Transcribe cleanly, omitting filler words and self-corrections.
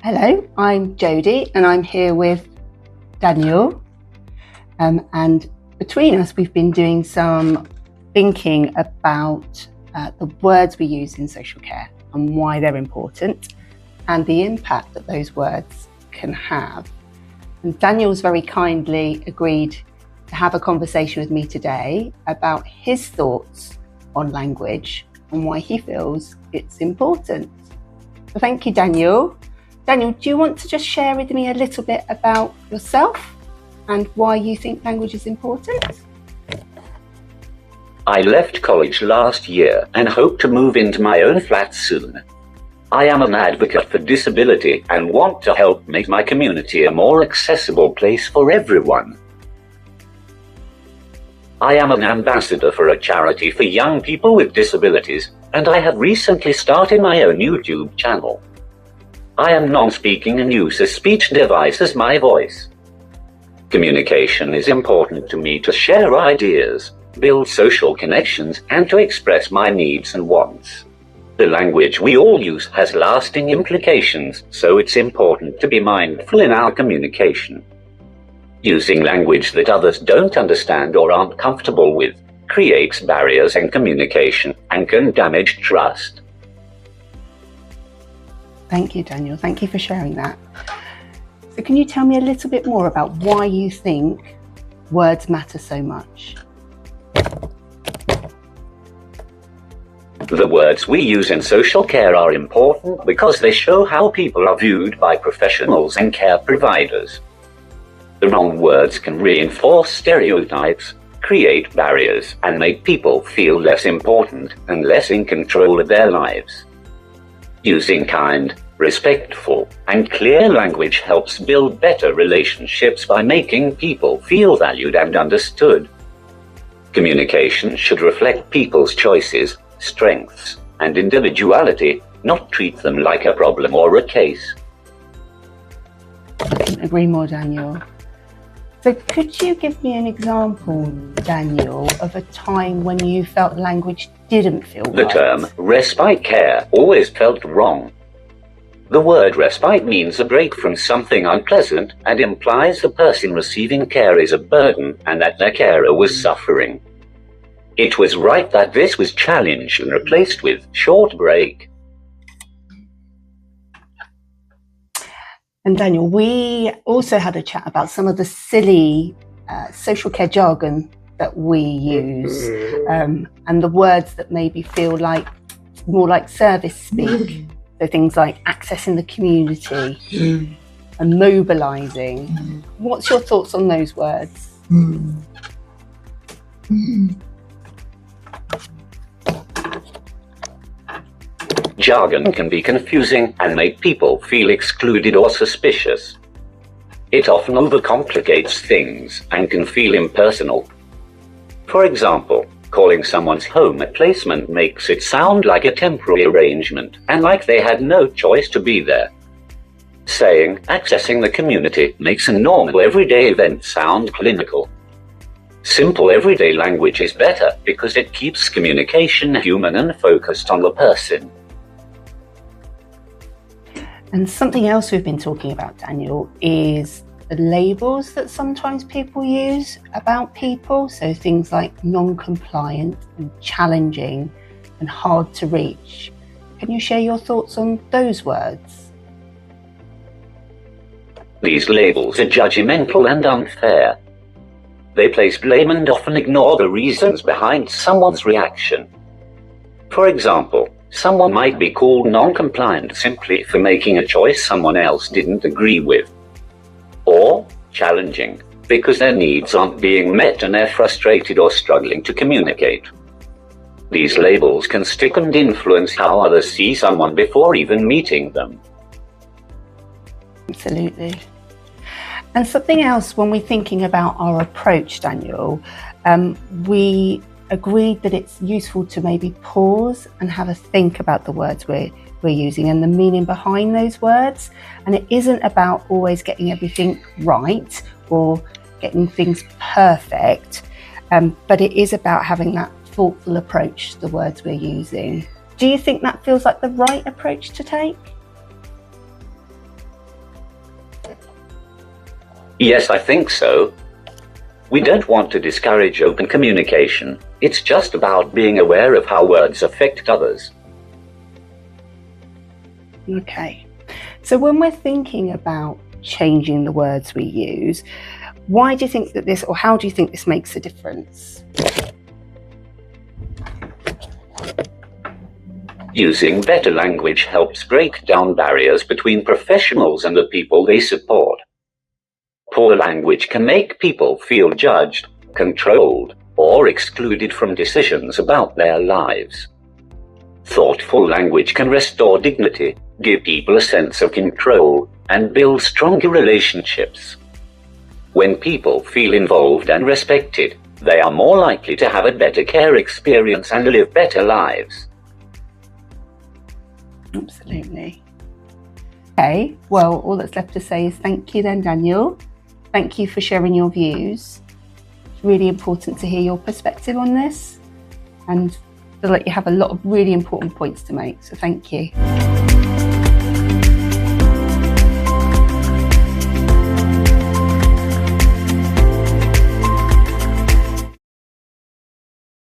Hello, I'm Jodie and I'm here with Daniel. And between us, we've been doing some thinking about the words we use in social care and why they're important and the impact that those words can have. And Daniel's very kindly agreed to have a conversation with me today about his thoughts on language and why he feels it's important. So thank you, Daniel. Daniel, do you want to just share with me a little bit about yourself and why you think language is important? I left college last year and hope to move into my own flat soon. I am an advocate for disability and want to help make my community a more accessible place for everyone. I am an ambassador for a charity for young people with disabilities, and I have recently started my own YouTube channel. I am non-speaking and use a speech device as my voice. Communication is important to me to share ideas, build social connections, and to express my needs and wants. The language we all use has lasting implications, so it's important to be mindful in our communication. Using language that others don't understand or aren't comfortable with creates barriers in communication and can damage trust. Thank you, Daniel. Thank you for sharing that. So can you tell me a little bit more about why you think words matter so much? The words we use in social care are important because they show how people are viewed by professionals and care providers. The wrong words can reinforce stereotypes, create barriers, and make people feel less important and less in control of their lives. Using kind, respectful, and clear language helps build better relationships by making people feel valued and understood. Communication should reflect people's choices, strengths, and individuality, not treat them like a problem or a case. I couldn't agree more, Daniel. So could you give me an example, Daniel, of a time when you felt language didn't feel right? The term respite care always felt wrong. The word respite means a break from something unpleasant and implies the person receiving care is a burden and that their carer was suffering. It was right that this was challenged and replaced with short break. And Daniel, we also had a chat about some of the silly social care jargon that we use and the words that maybe feel like more like service speak. So things like accessing the community and mobilising. What's your thoughts on those words? Jargon can be confusing and make people feel excluded or suspicious. It often overcomplicates things and can feel impersonal. For example, calling someone's home a placement makes it sound like a temporary arrangement and like they had no choice to be there. Saying accessing the community makes a normal everyday event sound clinical. Simple everyday language is better because it keeps communication human and focused on the person. And something else we've been talking about, Daniel, is the labels that sometimes people use about people. So things like non-compliant and challenging and hard to reach. Can you share your thoughts on those words? These labels are judgmental and unfair. They place blame and often ignore the reasons behind someone's reaction. For example, someone might be called non-compliant simply for making a choice someone else didn't agree with. Or challenging because their needs aren't being met and they're frustrated or struggling to communicate. These labels can stick and influence how others see someone before even meeting them. Absolutely. And something else when we're thinking about our approach, Daniel, we agreed that it's useful to maybe pause and have a think about the words we're using and the meaning behind those words. And it isn't about always getting everything right or getting things perfect, but it is about having that thoughtful approach to the words we're using. Do you think that feels like the right approach to take? Yes, I think so. We don't want to discourage open communication. It's just about being aware of how words affect others. Okay. So when we're thinking about changing the words we use, why do you think that this, or how do you think this makes a difference? Using better language helps break down barriers between professionals and the people they support. Poor language can make people feel judged, controlled, or excluded from decisions about their lives. Thoughtful language can restore dignity, give people a sense of control, and build stronger relationships. When people feel involved and respected, they are more likely to have a better care experience and live better lives. Absolutely. Okay, well, all that's left to say is thank you then, Daniel. Thank you for sharing your views. It's really important to hear your perspective on this, and I feel like you have a lot of really important points to make, so thank you.